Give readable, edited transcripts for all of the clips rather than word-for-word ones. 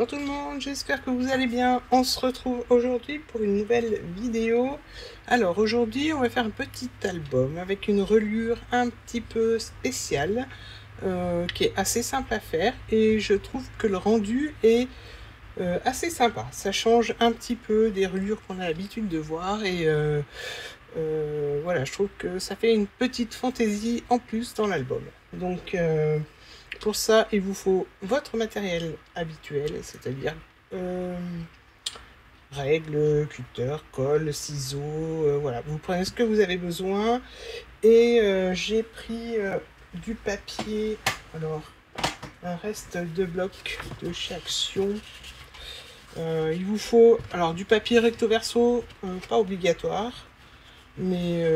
Bonjour tout le monde, j'espère que vous allez bien. On se retrouve aujourd'hui pour une nouvelle vidéo. Alors aujourd'hui on va faire un petit album avec une reliure un petit peu spéciale qui est assez simple à faire et je trouve que le rendu est assez sympa. Ça change un petit peu des reliures qu'on a l'habitude de voir et voilà, je trouve que ça fait une petite fantaisie en plus dans l'album. Donc pour ça, il vous faut votre matériel habituel, c'est-à-dire règles, cutter, colle, ciseaux, voilà. Vous prenez ce que vous avez besoin. Et j'ai pris du papier, alors un reste de blocs de chez Action. Il vous faut alors du papier recto verso, pas obligatoire, mais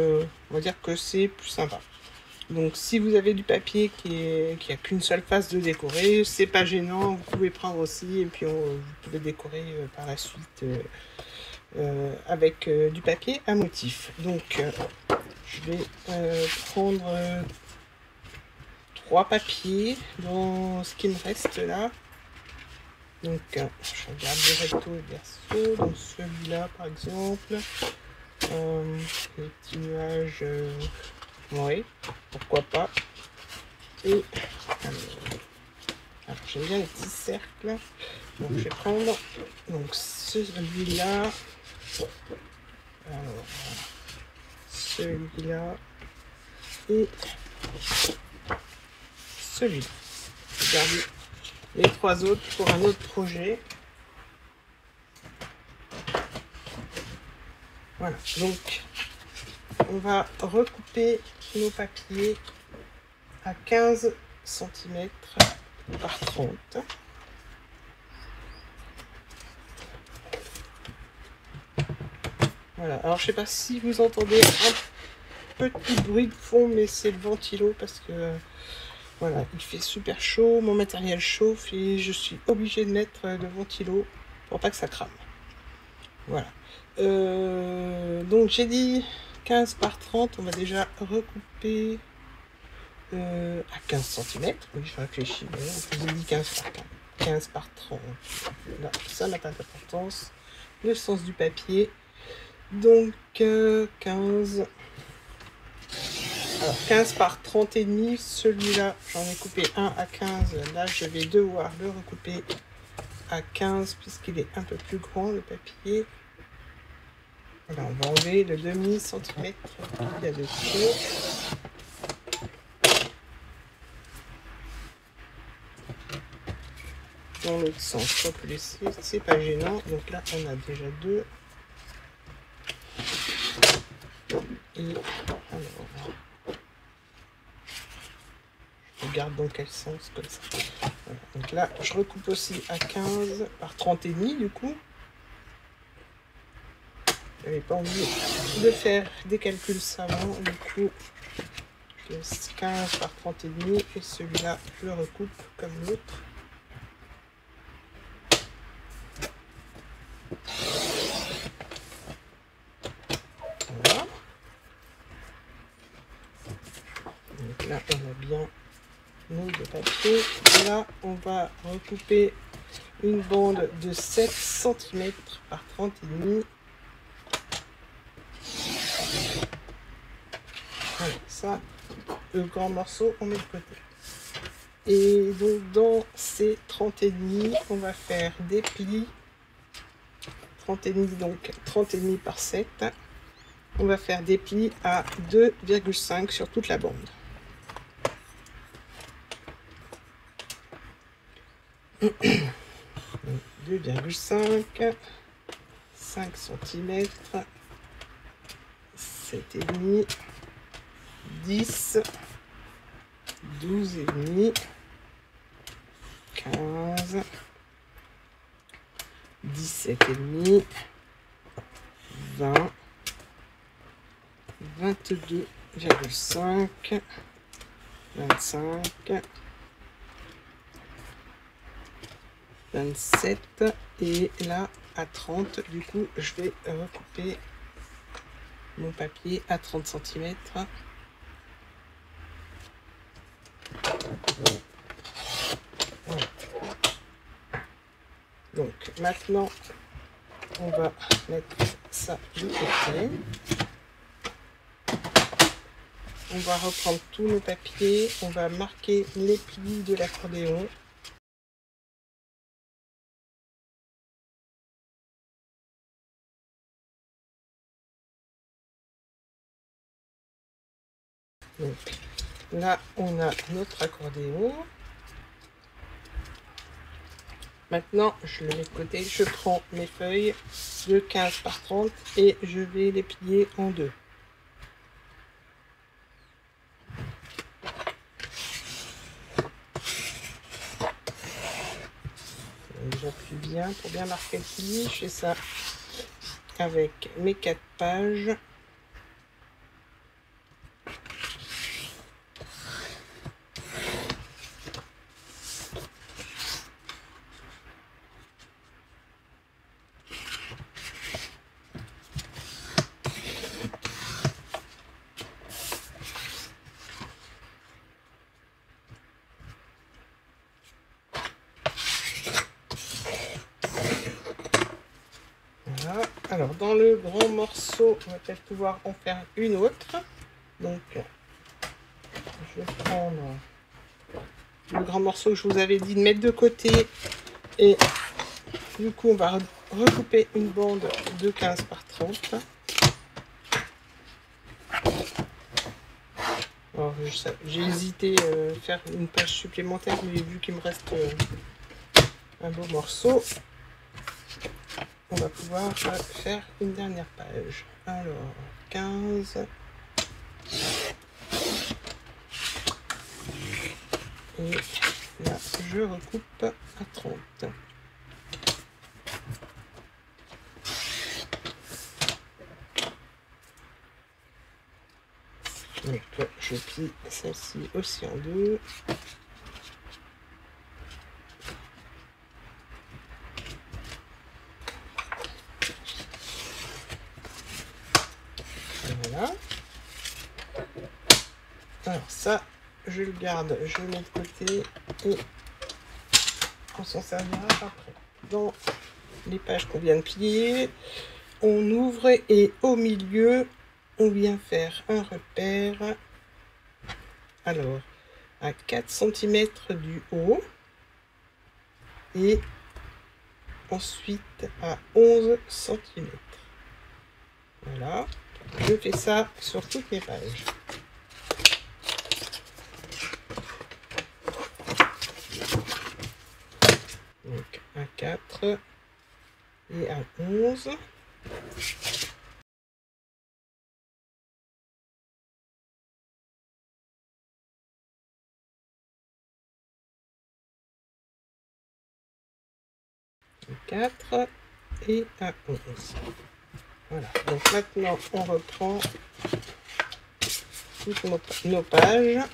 on va dire que c'est plus sympa. Donc si vous avez du papier qui a qu'une seule face de décorer, c'est pas gênant, vous pouvez prendre aussi et puis vous pouvez décorer par la suite avec du papier à motif. Donc je vais prendre 3 papiers dans ce qui me reste là. Donc je regarde le recto et verso, donc celui-là par exemple, les petits nuages. Oui, pourquoi pas. Et alors j'aime bien les petits cercles. Donc je vais prendre donc celui-là. Alors celui-là et celui-là. Je vais garder les 3 autres pour un autre projet. Voilà, donc on va recouper nos papiers à 15 cm par 30. Voilà, alors je sais pas si vous entendez un petit bruit de fond, mais c'est le ventilo parce que voilà, il fait super chaud, mon matériel chauffe et je suis obligée de mettre le ventilo pour pas que ça crame. Voilà. Donc j'ai dit 15 par 30, on va déjà recouper à 15 cm. Oui, je réfléchis. Je vous ai dit 15 par 15 par 30. Là, ça n'a pas d'importance. Le sens du papier. Donc 15. Alors 15 par 30 et demi. Celui-là, j'en ai coupé un à 15. Là, je vais devoir le recouper à 15 puisqu'il est un peu plus grand le papier. Voilà, on va enlever le demi-centimètre qu'il y a dessus. Dans l'autre sens, on peut laisser, c'est pas gênant. Donc là, on a déjà 2. Et alors, je regarde dans quel sens, comme ça. Voilà. Donc là, je recoupe aussi à 15 par 30 et demi, du coup. J'avais pas envie de faire des calculs savants, du coup, je laisse 15 par 30 et demi, et celui-là, je le recoupe comme l'autre. Voilà. Donc là, on a bien nos deux papiers. Là, on va recouper une bande de 7 cm par 30 et demi. Voilà, ça, le grand morceau, on met de côté. Et donc, dans ces 30 et demi, on va faire des plis. 30 et demi, donc 30 et demi par 7. On va faire des plis à 2,5 sur toute la bande. Donc, 2,5, 5 cm, 7,5, 10, 12,5, 15, 17,5, 20, 22,5, 25, 27 et là à 30. Du coup, je vais recouper mon papier à 30 cm. Voilà. maintenant, on va mettre ça de côté. On va reprendre tous nos papiers. On va marquer les plis de l'accordéon. Donc, là, on a notre accordéon. Maintenant, je le mets de côté. Je prends mes feuilles de 15 par 30 et je vais les plier en deux. J'appuie bien pour bien marquer le pli. Je fais ça avec mes 4 pages. Voilà. Alors, dans le grand morceau, on va peut-être pouvoir en faire une autre. Donc, je vais prendre le grand morceau que je vous avais dit de mettre de côté. Et du coup, on va recouper une bande de 15 par 30. Alors, j'ai hésité à faire une page supplémentaire, mais vu qu'il me reste un beau morceau, on va pouvoir faire une dernière page. Alors, 15. Et là, je recoupe à 30. Donc, je plie celle-ci aussi en deux. Voilà. Alors ça, je le garde, je le mets de côté et on s'en servira après. Dans les pages qu'on vient de plier, on ouvre et au milieu, on vient faire un repère. Alors, à 4 cm du haut et ensuite à 11 cm. Voilà, je fais ça sur toutes mes pages. Donc à 4 et à 11. À 4 et à 11. Voilà, donc maintenant on reprend toutes nos pages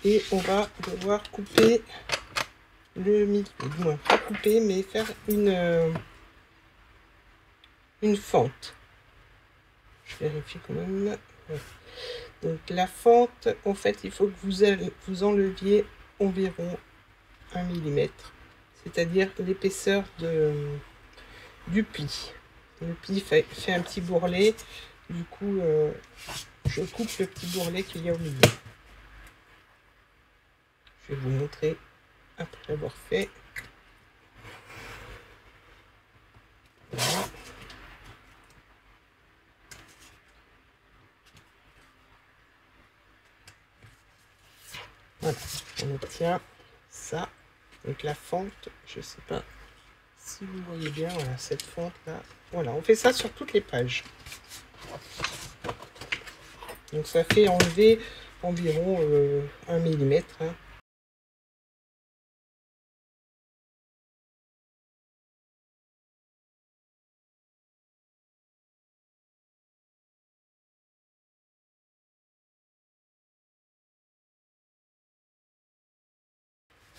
et on va devoir couper le milieu. Non, pas couper, mais faire une fente. Je vérifie quand même. Ouais. Donc la fente, en fait, il faut que vous enleviez environ 1 mm, c'est-à-dire l'épaisseur du pli. Le pli fait un petit bourrelet, du coup, je coupe le petit bourrelet qu'il y a au milieu. Je vais vous montrer après l'avoir fait. Voilà. Voilà, on obtient ça. Donc la fente, je sais pas si vous voyez bien, voilà, cette fente là. Voilà, on fait ça sur toutes les pages. Donc ça fait enlever environ 1 mm. Hein.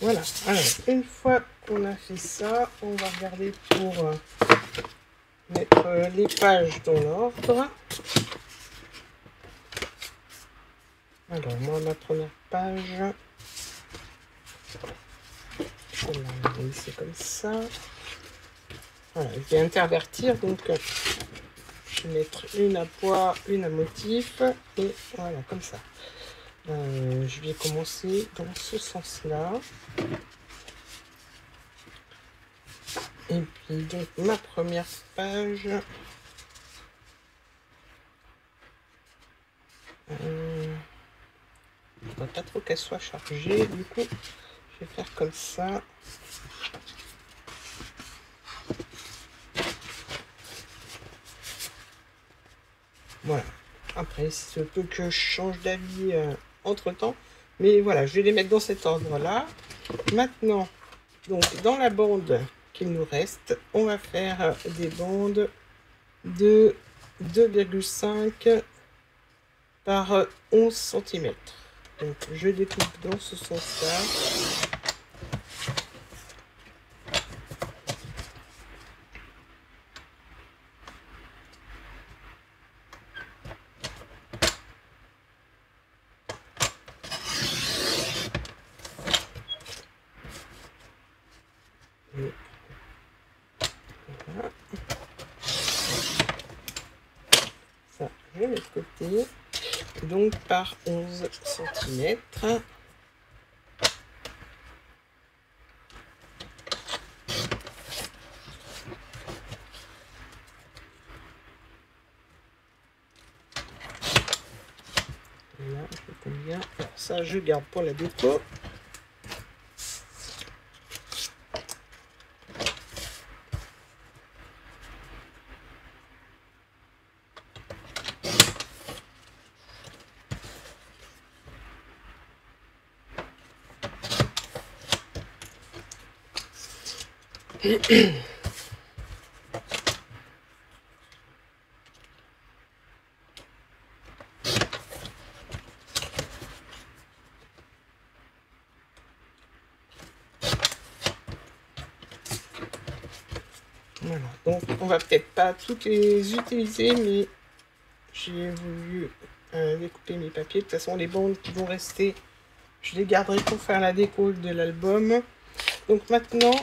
Voilà, alors une fois qu'on a fait ça, on va regarder pour mettre les pages dans l'ordre. Alors moi, ma première page, on va la laisser comme ça. Voilà, je vais intervertir, donc je vais mettre une à poids, une à motif, et voilà, comme ça. Je vais commencer dans ce sens-là. Et puis, donc, ma première page. Je ne voudrais pas trop qu'elle soit chargée, du coup, je vais faire comme ça. Voilà. Après, il se peut que je change d'avis entre-temps. Mais voilà, je vais les mettre dans cet ordre-là. Maintenant, donc, dans la bande qu'il nous reste, on va faire des bandes de 2,5 par 11 cm. Donc, je découpe dans ce sens-là. Voilà. Ça, je mets de côté. Donc par 11 cm. Voilà, je fais combien? Alors ça, je garde pour la déco. Voilà, donc on va peut-être pas toutes les utiliser, mais j'ai voulu découper mes papiers. De toute façon, les bandes qui vont rester, je les garderai pour faire la déco de l'album. Donc maintenant,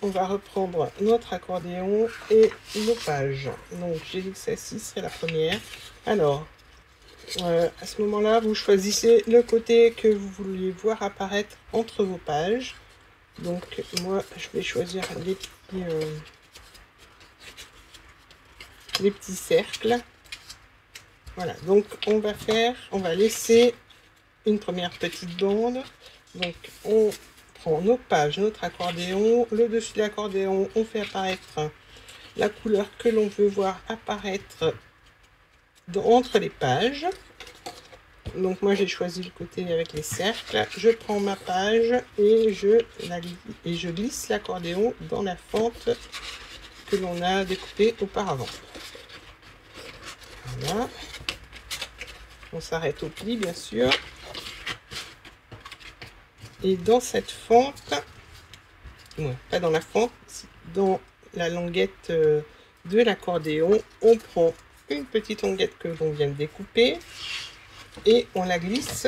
on va reprendre notre accordéon et nos pages. Donc j'ai dit que celle-ci serait la première. Alors, à ce moment-là, vous choisissez le côté que vous voulez voir apparaître entre vos pages. Donc moi, je vais choisir les petits cercles. Voilà, donc on va laisser une première petite bande. Donc on prend nos pages, notre accordéon, le dessus de l'accordéon, on fait apparaître la couleur que l'on veut voir apparaître entre les pages. Donc moi j'ai choisi le côté avec les cercles. Je prends ma page et je glisse l'accordéon dans la fente que l'on a découpée auparavant. Voilà. On s'arrête au pli, bien sûr. Et dans cette fente, non, pas dans la fente, dans la languette de l'accordéon, on prend une petite languette que l'on vient de découper et on la glisse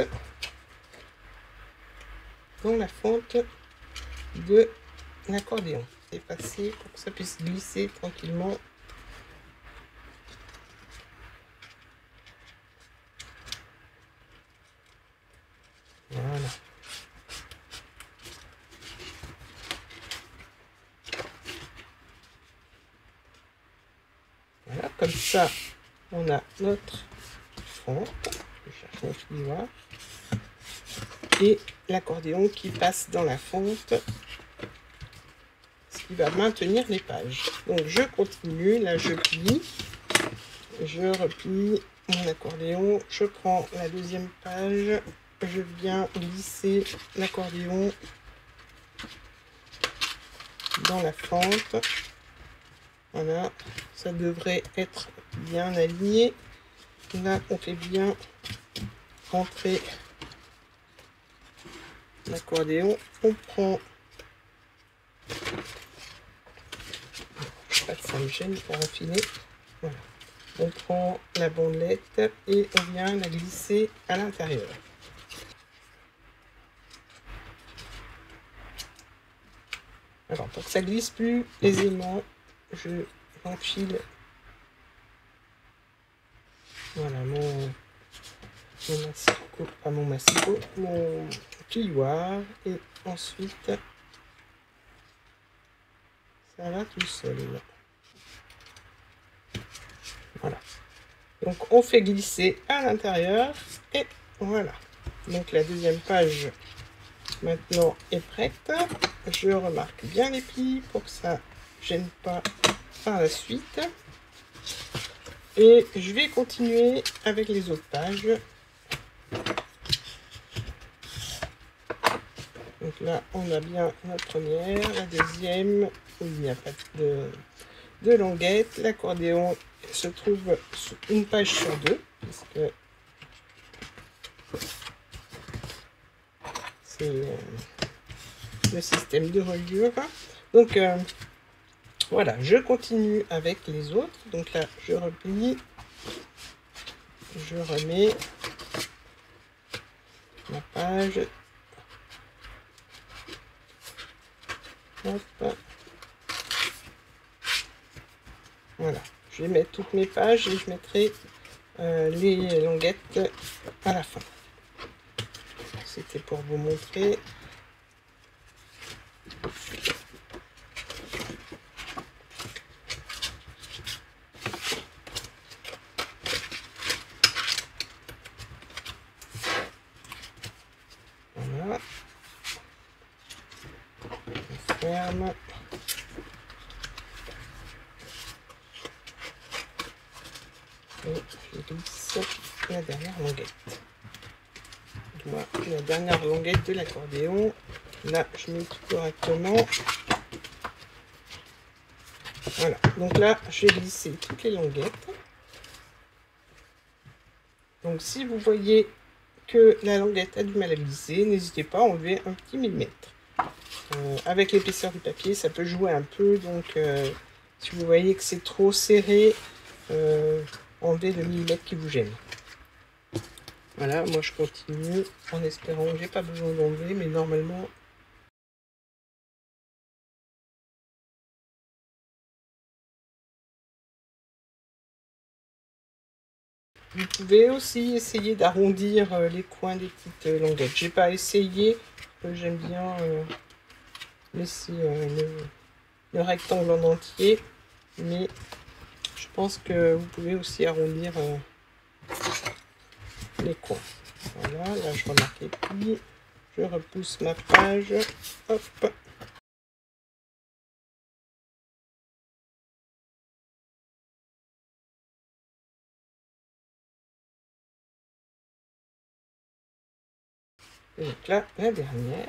dans la fente de l'accordéon. C'est passé pour que ça puisse glisser tranquillement. Voilà. Voilà, comme ça, on a notre fente. Je cherche mon filière. Et l'accordéon qui passe dans la fente, ce qui va maintenir les pages. Donc je continue, là je plie, je replie mon accordéon, je prends la deuxième page, je viens glisser l'accordéon dans la fente. Voilà, ça devrait être bien aligné. Là on fait bien rentrer l'accordéon, on prend, pas que ça me gêne pour enfiler, voilà. On prend la bandelette et on vient la glisser à l'intérieur. Alors pour que ça glisse plus aisément, je m'enfile voilà mon massicot, pas mon massicot, mon plioir, et ensuite ça va tout seul. Voilà. Donc on fait glisser à l'intérieur et voilà. Donc la deuxième page maintenant est prête. Je remarque bien les plis pour que ça ne gêne pas par la suite. Et je vais continuer avec les autres pages. Donc là, on a bien la première, la deuxième, où il n'y a pas de languette. L'accordéon se trouve une page sur deux, puisque c'est le système de reliure. Donc voilà, je continue avec les autres. Donc là, je replie, je remets la page. Hop. Voilà, je vais mettre toutes mes pages et je mettrai les languettes à la fin. C'était pour vous montrer. Voilà. On ferme. Et je glisse la dernière languette. Voilà, la dernière languette de l'accordéon. Là, je mets tout correctement. Voilà, donc là, je vais glisser toutes les languettes. Donc, si vous voyez que la languette a du mal à glisser, n'hésitez pas à enlever un petit millimètre. Avec l'épaisseur du papier, ça peut jouer un peu. Donc, si vous voyez que c'est trop serré, enlevez le millimètre qui vous gêne. Voilà, moi je continue en espérant que j'ai pas besoin d'enlever, mais normalement... Vous pouvez aussi essayer d'arrondir les coins des petites languettes. J'ai pas essayé, j'aime bien laisser le rectangle en entier, mais je pense que vous pouvez aussi arrondir les coins. Voilà, là je remarque les plis, je repousse ma page, hop. Et donc là, la dernière.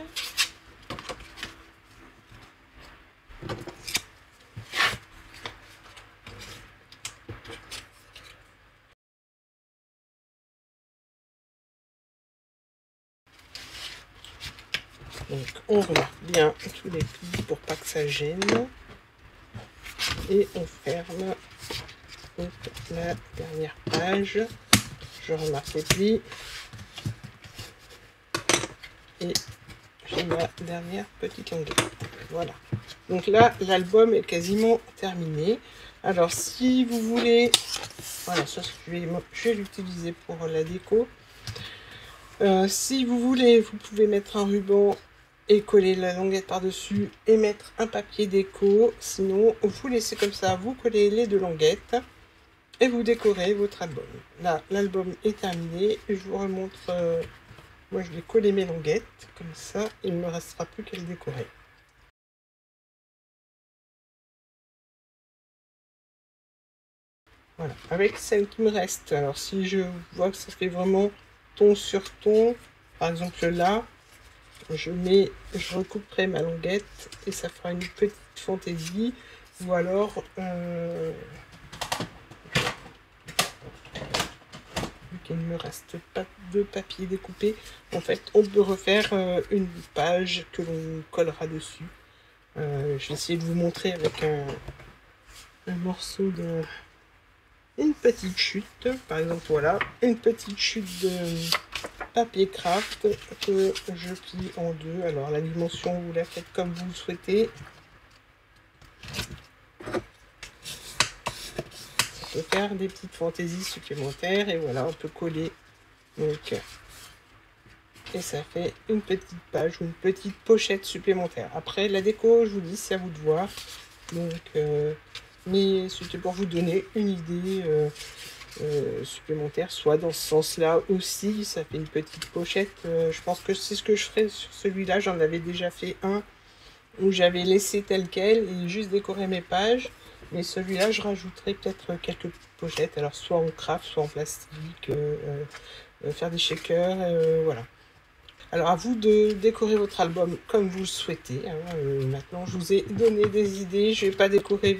Donc on remarque bien tous les plis pour pas que ça gêne. Et on ferme donc la dernière page. Je remarque les plis. Et j'ai ma dernière petite languette. Voilà. Donc là, l'album est quasiment terminé. Alors si vous voulez... Voilà, ça je vais l'utiliser pour la déco. Si vous voulez, vous pouvez mettre un ruban et coller la languette par-dessus et mettre un papier déco. Sinon, vous laissez comme ça, vous collez les deux languettes et vous décorez votre album. Là, l'album est terminé. Je vous remontre... moi, je vais coller mes languettes comme ça. Il ne me restera plus qu'à les décorer. Voilà, avec celle qui me reste. Alors, si je vois que ça fait vraiment ton sur ton, par exemple là, je recouperai ma languette et ça fera une petite fantaisie. Ou alors, vu qu'il ne me reste pas de papier découpé, en fait, on peut refaire une page que l'on collera dessus. Je vais essayer de vous montrer avec un morceau de... Une petite chute, par exemple, voilà, une petite chute de papier craft que je plie en deux. Alors la dimension, vous la faites comme vous le souhaitez. faire des petites fantaisies supplémentaires. Et voilà, on peut coller. Donc, et ça fait une petite page ou une petite pochette supplémentaire. Après, la déco, je vous dis, c'est à vous de voir. Donc, mais c'était pour vous donner une idée supplémentaire, soit dans ce sens-là aussi. Ça fait une petite pochette. Je pense que c'est ce que je ferai sur celui-là. J'en avais déjà fait un où j'avais laissé tel quel et juste décoré mes pages. Mais celui-là, je rajouterai peut-être quelques pochettes. Alors, soit en craft, soit en plastique. Faire des shakers, voilà. Alors à vous de décorer votre album comme vous le souhaitez. Hein. Maintenant, je vous ai donné des idées. Je ne vais pas décorer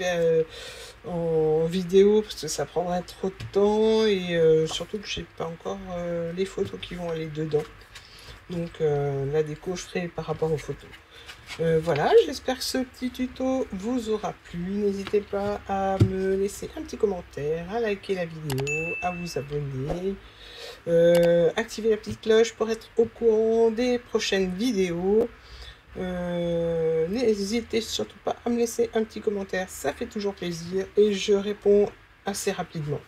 en vidéo parce que ça prendrait trop de temps et surtout que je n'ai pas encore les photos qui vont aller dedans. Donc la déco, je ferai par rapport aux photos. Voilà, j'espère que ce petit tuto vous aura plu. N'hésitez pas à me laisser un petit commentaire, à liker la vidéo, à vous abonner. Activez la petite cloche pour être au courant des prochaines vidéos. N'hésitez surtout pas à me laisser un petit commentaire, ça fait toujours plaisir et je réponds assez rapidement.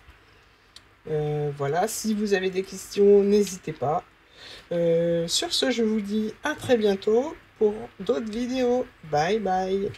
Voilà, si vous avez des questions, n'hésitez pas. Sur ce, je vous dis à très bientôt pour d'autres vidéos. Bye bye.